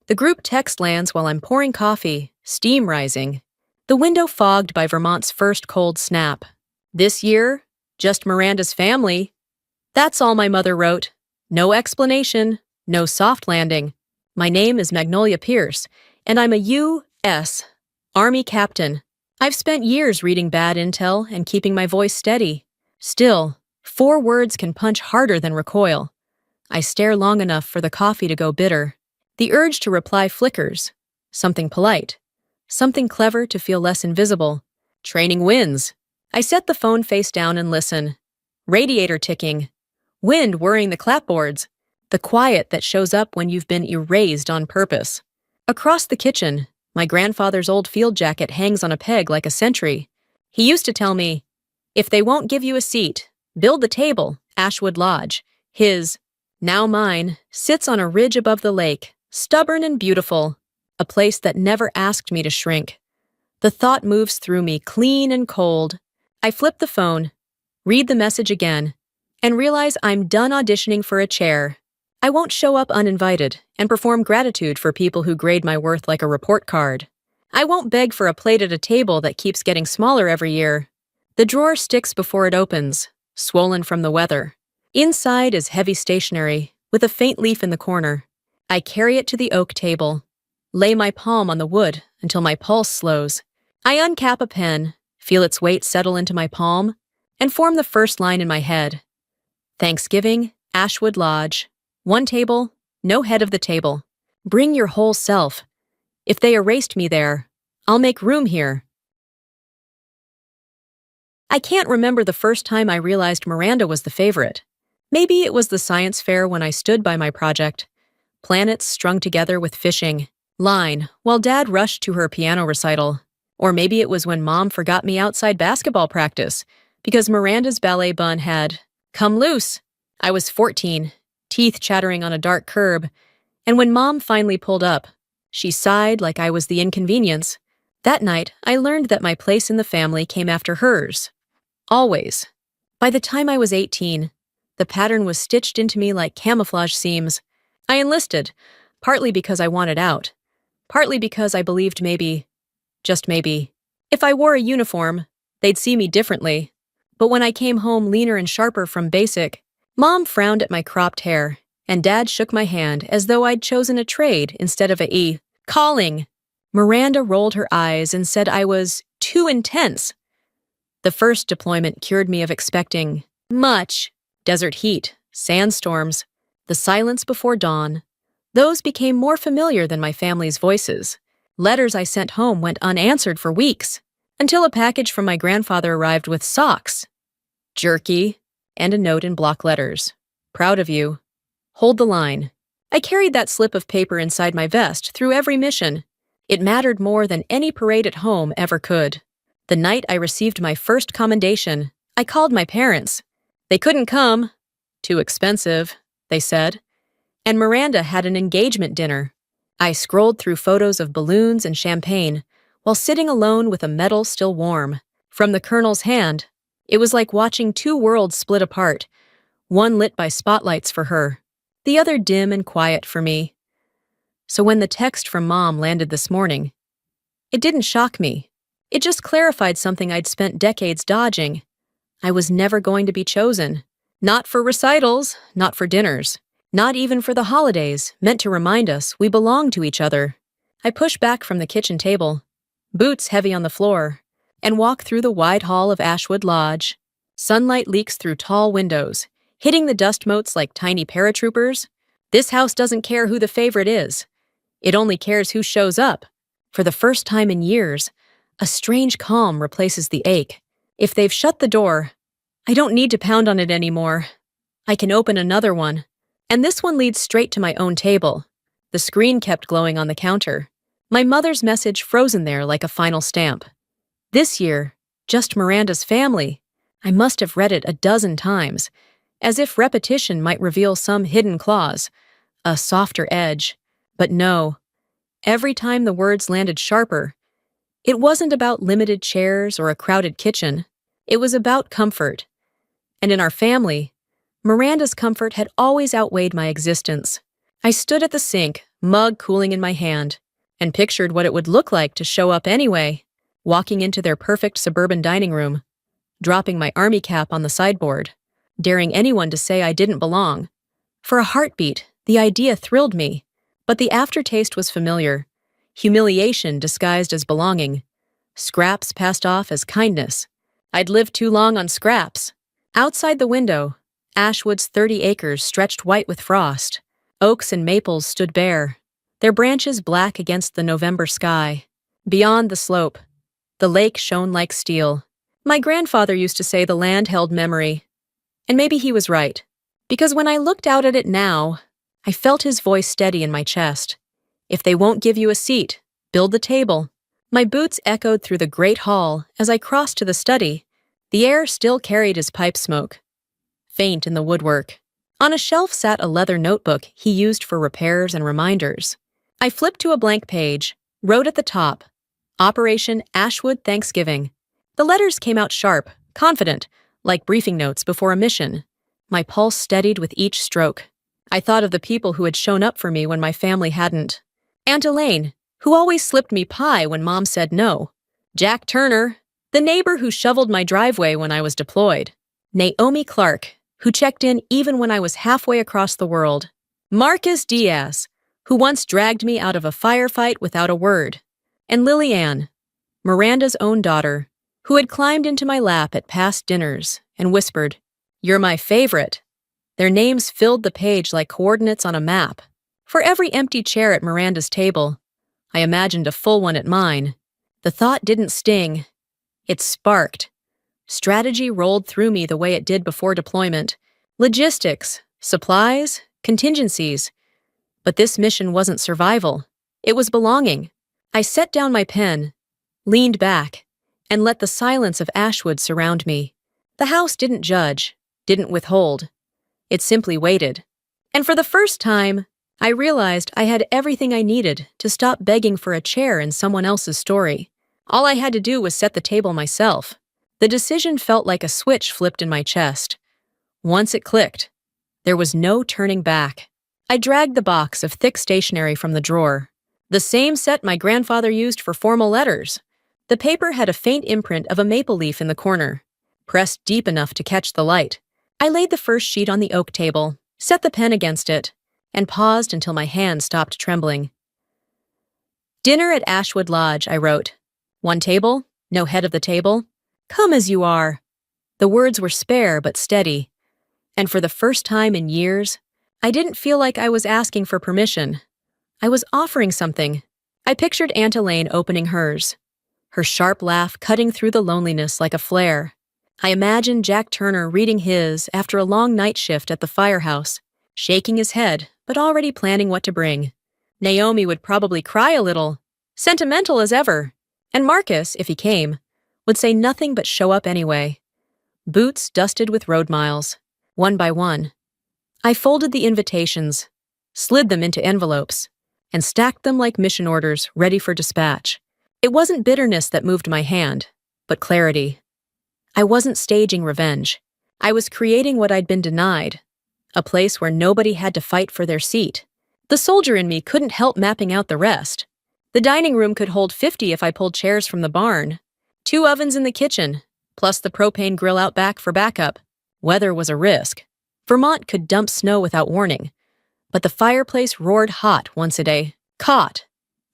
The group text lands while I'm pouring coffee, steam rising. The window fogged by Vermont's first cold snap. This year, just Miranda's family. That's all my mother wrote. No explanation, no soft landing. My name is Magnolia Pierce, and I'm a U.S. Army captain. I've spent years reading bad intel and keeping my voice steady. Still, 4 words can punch harder than recoil. I stare long enough for the coffee to go bitter. The urge to reply flickers. Something polite. Something clever to feel less invisible. Training wins. I set the phone face down and listen. Radiator ticking. Wind whirring the clapboards. The quiet that shows up when you've been erased on purpose. Across the kitchen, my grandfather's old field jacket hangs on a peg like a sentry. He used to tell me, "If they won't give you a seat, build the table, Ashwood Lodge." His, now mine, sits on a ridge above the lake, stubborn and beautiful, a place that never asked me to shrink. The thought moves through me, clean and cold. I flip the phone, read the message again, and realize I'm done auditioning for a chair. I won't show up uninvited and perform gratitude for people who grade my worth like a report card. I won't beg for a plate at a table that keeps getting smaller every year. The drawer sticks before it opens, swollen from the weather. Inside is heavy stationery, with a faint leaf in the corner. I carry it to the oak table, lay my palm on the wood until my pulse slows. I uncap a pen, feel its weight settle into my palm, and form the first line in my head. Thanksgiving, Ashwood Lodge. 1 table, no head of the table. Bring your whole self. If they erased me there, I'll make room here. I can't remember the first time I realized Miranda was the favorite. Maybe it was the science fair when I stood by my project. Planets strung together with fishing. Line, while Dad rushed to her piano recital. Or maybe it was when Mom forgot me outside basketball practice because Miranda's ballet bun had come loose. I was 14, teeth chattering on a dark curb, and when Mom finally pulled up, she sighed like I was the inconvenience. That night, I learned that my place in the family came after hers. Always. By the time I was 18, the pattern was stitched into me like camouflage seams. I enlisted, partly because I wanted out, partly because I believed maybe, just maybe, if I wore a uniform, they'd see me differently. But when I came home leaner and sharper from basic, Mom frowned at my cropped hair, and Dad shook my hand as though I'd chosen a trade instead of a calling. Miranda rolled her eyes and said I was too intense. The first deployment cured me of expecting much. Desert heat, sandstorms, the silence before dawn. Those became more familiar than my family's voices. Letters I sent home went unanswered for weeks, until a package from my grandfather arrived with socks, jerky, and a note in block letters. Proud of you. Hold the line. I carried that slip of paper inside my vest through every mission. It mattered more than any parade at home ever could. The night I received my first commendation, I called my parents. They couldn't come. Too expensive, they said. And Miranda had an engagement dinner. I scrolled through photos of balloons and champagne while sitting alone with a medal still warm. From the colonel's hand, it was like watching 2 worlds split apart, one lit by spotlights for her, the other dim and quiet for me. So when the text from Mom landed this morning, it didn't shock me. It just clarified something I'd spent decades dodging. I was never going to be chosen. Not for recitals, not for dinners. Not even for the holidays, meant to remind us we belong to each other. I push back from the kitchen table, boots heavy on the floor, and walk through the wide hall of Ashwood Lodge. Sunlight leaks through tall windows, hitting the dust motes like tiny paratroopers. This house doesn't care who the favorite is. It only cares who shows up. For the first time in years, a strange calm replaces the ache. If they've shut the door, I don't need to pound on it anymore. I can open another one. And this one leads straight to my own table. The screen kept glowing on the counter. My mother's message frozen there like a final stamp. This year, just Miranda's family. I must have read it a dozen times, as if repetition might reveal some hidden clause, a softer edge. But no, every time the words landed sharper, it wasn't about limited chairs or a crowded kitchen. It was about comfort. And in our family, Miranda's comfort had always outweighed my existence. I stood at the sink, mug cooling in my hand, and pictured what it would look like to show up anyway, walking into their perfect suburban dining room, dropping my army cap on the sideboard, daring anyone to say I didn't belong. For a heartbeat, the idea thrilled me, but the aftertaste was familiar. Humiliation disguised as belonging. Scraps passed off as kindness. I'd lived too long on scraps. Outside the window, Ashwood's 30 acres stretched white with frost. Oaks and maples stood bare, their branches black against the November sky. Beyond the slope, the lake shone like steel. My grandfather used to say the land held memory. And maybe he was right, because when I looked out at it now, I felt his voice steady in my chest. If they won't give you a seat, build the table. My boots echoed through the great hall as I crossed to the study. The air still carried his pipe smoke, faint in the woodwork. On a shelf sat a leather notebook he used for repairs and reminders. I flipped to a blank page, wrote at the top, Operation Ashwood Thanksgiving. The letters came out sharp, confident, like briefing notes before a mission. My pulse steadied with each stroke. I thought of the people who had shown up for me when my family hadn't. Aunt Elaine, who always slipped me pie when Mom said no. Jack Turner, the neighbor who shoveled my driveway when I was deployed. Naomi Clark, who checked in even when I was halfway across the world. Marcus Diaz, who once dragged me out of a firefight without a word. And Lily Ann, Miranda's own daughter, who had climbed into my lap at past dinners and whispered, "You're my favorite." Their names filled the page like coordinates on a map. For every empty chair at Miranda's table, I imagined a full one at mine. The thought didn't sting. It sparked. Strategy rolled through me the way it did before deployment. Logistics, supplies, contingencies. But this mission wasn't survival. It was belonging. I set down my pen, leaned back, and let the silence of Ashwood surround me. The house didn't judge, didn't withhold. It simply waited. And for the first time, I realized I had everything I needed to stop begging for a chair in someone else's story. All I had to do was set the table myself. The decision felt like a switch flipped in my chest. Once it clicked, there was no turning back. I dragged the box of thick stationery from the drawer, the same set my grandfather used for formal letters. The paper had a faint imprint of a maple leaf in the corner, pressed deep enough to catch the light. I laid the first sheet on the oak table, set the pen against it, and paused until my hand stopped trembling. Dinner at Ashwood Lodge, I wrote. One table, no head of the table. Come as you are. The words were spare but steady, and for the first time in years, I didn't feel like I was asking for permission. I was offering something. I pictured Aunt Elaine opening hers, her sharp laugh cutting through the loneliness like a flare. I imagined Jack Turner reading his after a long night shift at the firehouse, shaking his head, but already planning what to bring. Naomi would probably cry a little, sentimental as ever, and Marcus, if he came, would say nothing but show up anyway. Boots dusted with road miles, one by one. I folded the invitations, slid them into envelopes, and stacked them like mission orders ready for dispatch. It wasn't bitterness that moved my hand, but clarity. I wasn't staging revenge. I was creating what I'd been denied, a place where nobody had to fight for their seat. The soldier in me couldn't help mapping out the rest. The dining room could hold 50 if I pulled chairs from the barn. 2 ovens in the kitchen, plus the propane grill out back for backup. Weather was a risk. Vermont could dump snow without warning, but the fireplace roared hot once a day. Caught.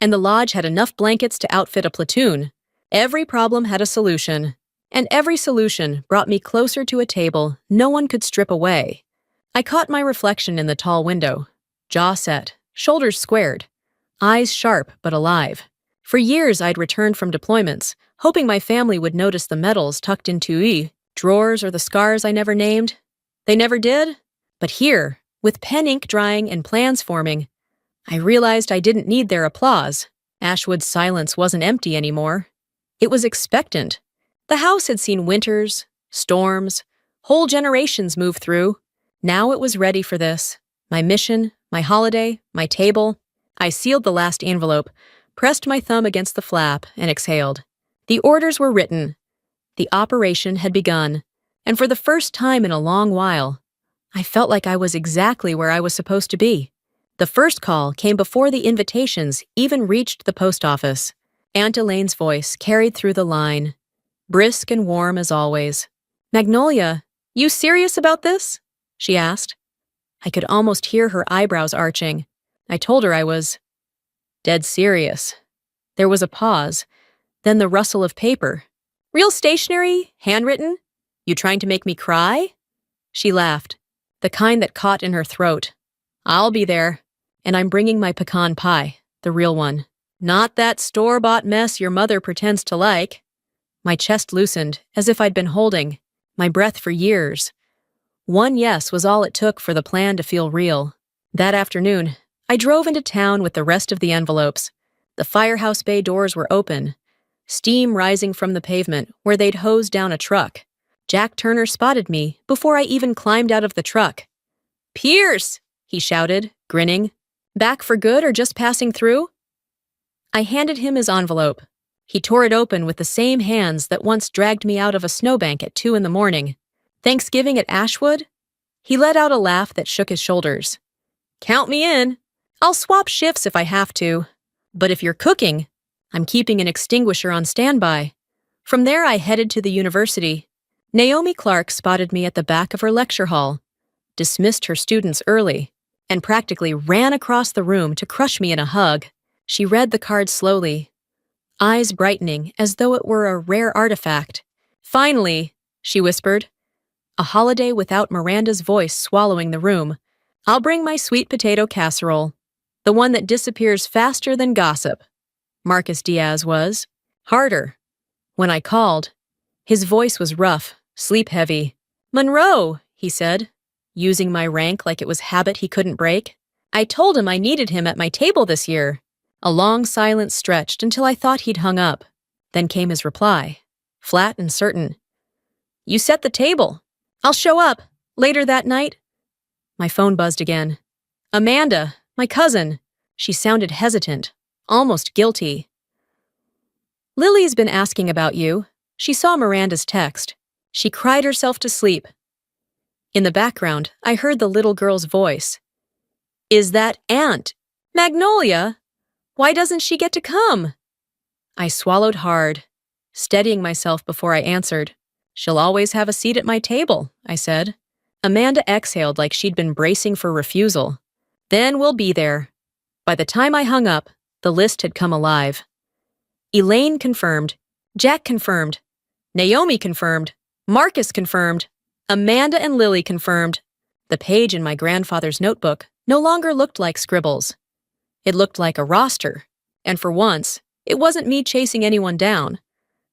And the lodge had enough blankets to outfit a platoon. Every problem had a solution, and every solution brought me closer to a table no one could strip away. I caught my reflection in the tall window, jaw set, shoulders squared, eyes sharp but alive. For years I'd returned from deployments, hoping my family would notice the medals tucked into drawers or the scars I never named. They never did, but here, with pen ink drying and plans forming, I realized I didn't need their applause. Ashwood's silence wasn't empty anymore. It was expectant. The house had seen winters, storms, whole generations move through. Now it was ready for this. My mission, my holiday, my table. I sealed the last envelope, pressed my thumb against the flap, and exhaled. The orders were written. The operation had begun, and for the first time in a long while, I felt like I was exactly where I was supposed to be. The first call came before the invitations even reached the post office. Aunt Elaine's voice carried through the line, brisk and warm as always. "Magnolia, you serious about this?" she asked. I could almost hear her eyebrows arching. I told her I was dead serious. There was a pause, then the rustle of paper. "Real stationery? Handwritten? You trying to make me cry?" She laughed, the kind that caught in her throat. "I'll be there, and I'm bringing my pecan pie, the real one. Not that store-bought mess your mother pretends to like." My chest loosened, as if I'd been holding my breath for years. One yes was all it took for the plan to feel real. That afternoon, I drove into town with the rest of the envelopes. The firehouse bay doors were open, steam rising from the pavement where they'd hosed down a truck. Jack Turner spotted me before I even climbed out of the truck. "Pierce!" he shouted, grinning. "Back for good or just passing through?" I handed him his envelope. He tore it open with the same hands that once dragged me out of a snowbank at 2 a.m. "Thanksgiving at Ashwood?" He let out a laugh that shook his shoulders. "Count me in. I'll swap shifts if I have to. But if you're cooking, I'm keeping an extinguisher on standby." From there, I headed to the university. Naomi Clark spotted me at the back of her lecture hall, dismissed her students early, and practically ran across the room to crush me in a hug. She read the card slowly, eyes brightening as though it were a rare artifact. "Finally," she whispered, a holiday without Miranda's voice swallowing the room. "I'll bring my sweet potato casserole, the one that disappears faster than gossip." Marcus Diaz was. Harder. When I called, his voice was rough, sleep-heavy. "Monroe," he said, using my rank like it was habit he couldn't break. I told him I needed him at my table this year. A long silence stretched until I thought he'd hung up. Then came his reply, flat and certain. "You set the table. I'll show up. Later that night." My phone buzzed again. "Amanda, my cousin." She sounded hesitant, almost guilty. "Lily's been asking about you. She saw Miranda's text. She cried herself to sleep." In the background, I heard the little girl's voice. "Is that Aunt Magnolia? Why doesn't she get to come?" I swallowed hard, steadying myself before I answered. "She'll always have a seat at my table," I said. Amanda exhaled like she'd been bracing for refusal. "Then we'll be there." By the time I hung up, the list had come alive. Elaine confirmed. Jack confirmed. Naomi confirmed. Marcus confirmed. Amanda and Lily confirmed. The page in my grandfather's notebook no longer looked like scribbles. It looked like a roster, and for once, it wasn't me chasing anyone down.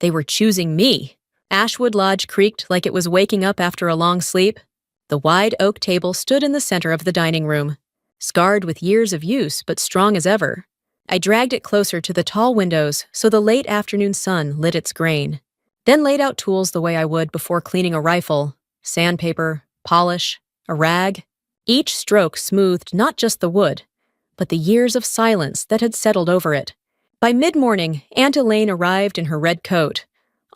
They were choosing me. Ashwood Lodge creaked like it was waking up after a long sleep. The wide oak table stood in the center of the dining room, scarred with years of use but strong as ever. I dragged it closer to the tall windows so the late afternoon sun lit its grain, then laid out tools the way I would before cleaning a rifle: sandpaper, polish, a rag. Each stroke smoothed not just the wood, but the years of silence that had settled over it. By mid-morning, Aunt Elaine arrived in her red coat,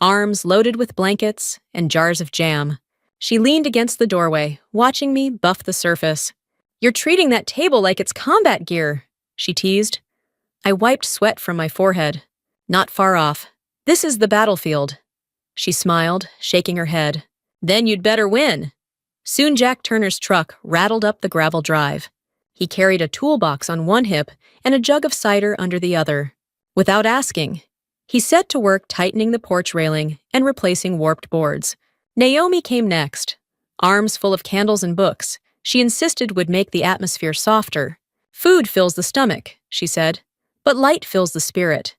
arms loaded with blankets and jars of jam. She leaned against the doorway, watching me buff the surface. "You're treating that table like it's combat gear," she teased. I wiped sweat from my forehead. "Not far off. This is the battlefield." She smiled, shaking her head. "Then you'd better win." Soon Jack Turner's truck rattled up the gravel drive. He carried a toolbox on one hip and a jug of cider under the other. Without asking, he set to work tightening the porch railing and replacing warped boards. Naomi came next. Arms full of candles and books, she insisted would make the atmosphere softer. "Food fills the stomach," she said, "but light fills the spirit."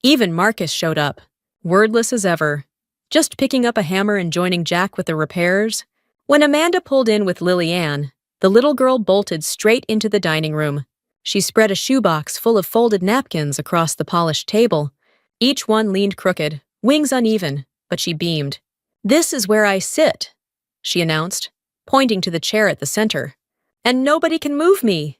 Even Marcus showed up, wordless as ever, just picking up a hammer and joining Jack with the repairs. When Amanda pulled in with Lily Ann, the little girl bolted straight into the dining room. She spread a shoebox full of folded napkins across the polished table. Each one leaned crooked, wings uneven, but she beamed. "This is where I sit," she announced, pointing to the chair at the center. "And nobody can move me."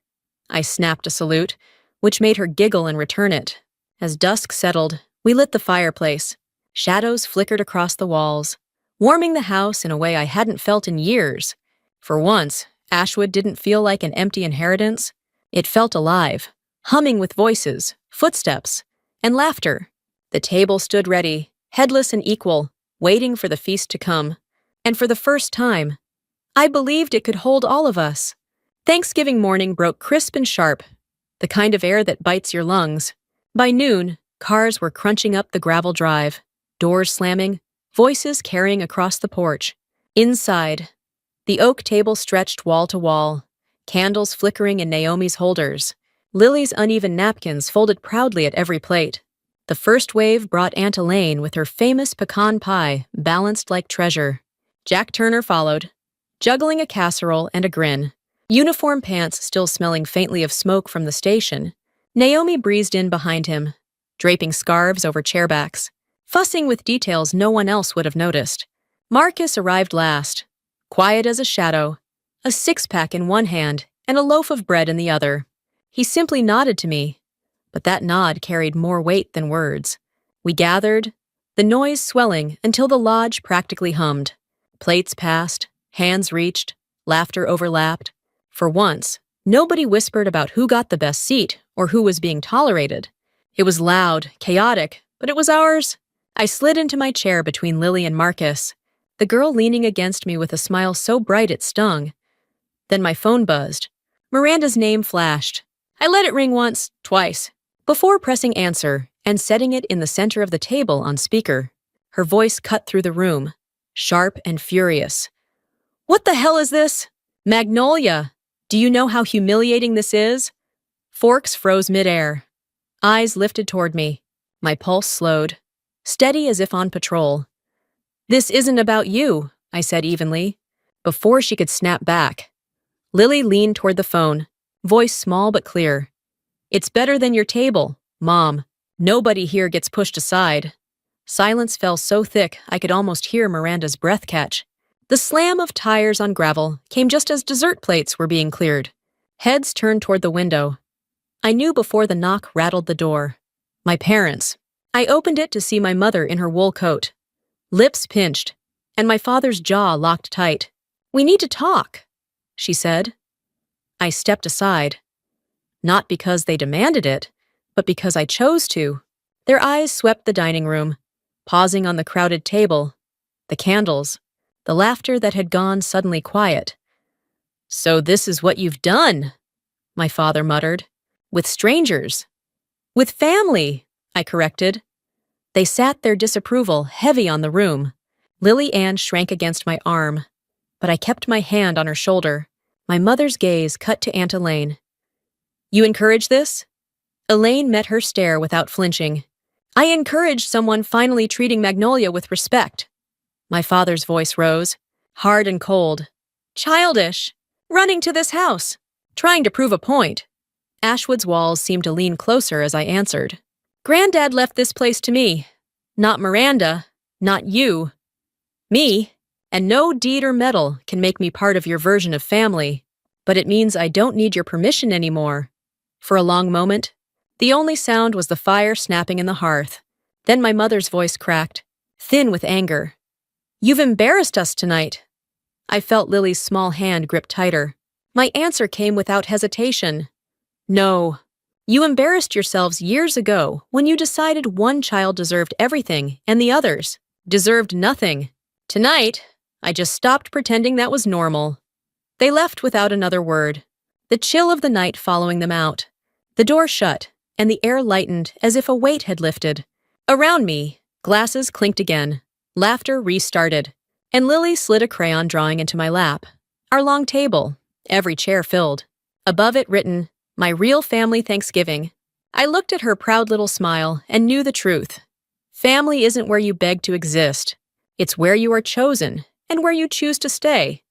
I snapped a salute, which made her giggle and return it. As dusk settled, we lit the fireplace. Shadows flickered across the walls, warming the house in a way I hadn't felt in years. For once, Ashwood didn't feel like an empty inheritance. It felt alive, humming with voices, footsteps, and laughter. The table stood ready, headless and equal, waiting for the feast to come. And for the first time, I believed it could hold all of us. Thanksgiving morning broke crisp and sharp, the kind of air that bites your lungs. By noon, cars were crunching up the gravel drive, doors slamming, voices carrying across the porch. Inside, the oak table stretched wall to wall, candles flickering in Naomi's holders, Lily's uneven napkins folded proudly at every plate. The first wave brought Aunt Elaine with her famous pecan pie, balanced like treasure. Jack Turner followed, juggling a casserole and a grin. Uniform pants still smelling faintly of smoke from the station, Naomi breezed in behind him, draping scarves over chairbacks, fussing with details no one else would have noticed. Marcus arrived last, quiet as a shadow, a six-pack in one hand and a loaf of bread in the other. He simply nodded to me, but that nod carried more weight than words. We gathered, the noise swelling until the lodge practically hummed. Plates passed, hands reached, laughter overlapped. For once, nobody whispered about who got the best seat or who was being tolerated. It was loud, chaotic, but it was ours. I slid into my chair between Lily and Marcus, the girl leaning against me with a smile so bright it stung. Then my phone buzzed. Miranda's name flashed. I let it ring once, twice, before pressing answer and setting it in the center of the table on speaker. Her voice cut through the room, sharp and furious. "What the hell is this? Magnolia, do you know how humiliating this is?" Forks froze midair. Eyes lifted toward me. My pulse slowed, steady as if on patrol. "This isn't about you," I said evenly, before she could snap back. Lily leaned toward the phone, voice small but clear. "It's better than your table, Mom. Nobody here gets pushed aside." Silence fell so thick I could almost hear Miranda's breath catch. The slam of tires on gravel came just as dessert plates were being cleared. Heads turned toward the window. I knew before the knock rattled the door. My parents. I opened it to see my mother in her wool coat, lips pinched, and my father's jaw locked tight. "We need to talk," she said. I stepped aside. Not because they demanded it, but because I chose to. Their eyes swept the dining room, pausing on the crowded table, the candles, the laughter that had gone suddenly quiet. "So this is what you've done," my father muttered. "With strangers." "With family," I corrected. They sat their disapproval heavy on the room. Lily Ann shrank against my arm, but I kept my hand on her shoulder. My mother's gaze cut to Aunt Elaine. "You encourage this?" Elaine met her stare without flinching. "I encourage someone finally treating Magnolia with respect." My father's voice rose, hard and cold. "Childish. Running to this house. Trying to prove a point." Ashwood's walls seemed to lean closer as I answered. "Granddad left this place to me. Not Miranda. Not you. Me. And no deed or medal can make me part of your version of family. But it means I don't need your permission anymore." For a long moment, the only sound was the fire snapping in the hearth. Then my mother's voice cracked, thin with anger. "You've embarrassed us tonight." I felt Lily's small hand grip tighter. My answer came without hesitation. "No. You embarrassed yourselves years ago when you decided one child deserved everything and the others deserved nothing. Tonight, I just stopped pretending that was normal." They left without another word, the chill of the night following them out. The door shut, and the air lightened as if a weight had lifted. Around me, glasses clinked again, laughter restarted, and Lily slid a crayon drawing into my lap. Our long table, every chair filled. Above it written, "My real family Thanksgiving." I looked at her proud little smile and knew the truth. Family isn't where you beg to exist. It's where you are chosen and where you choose to stay.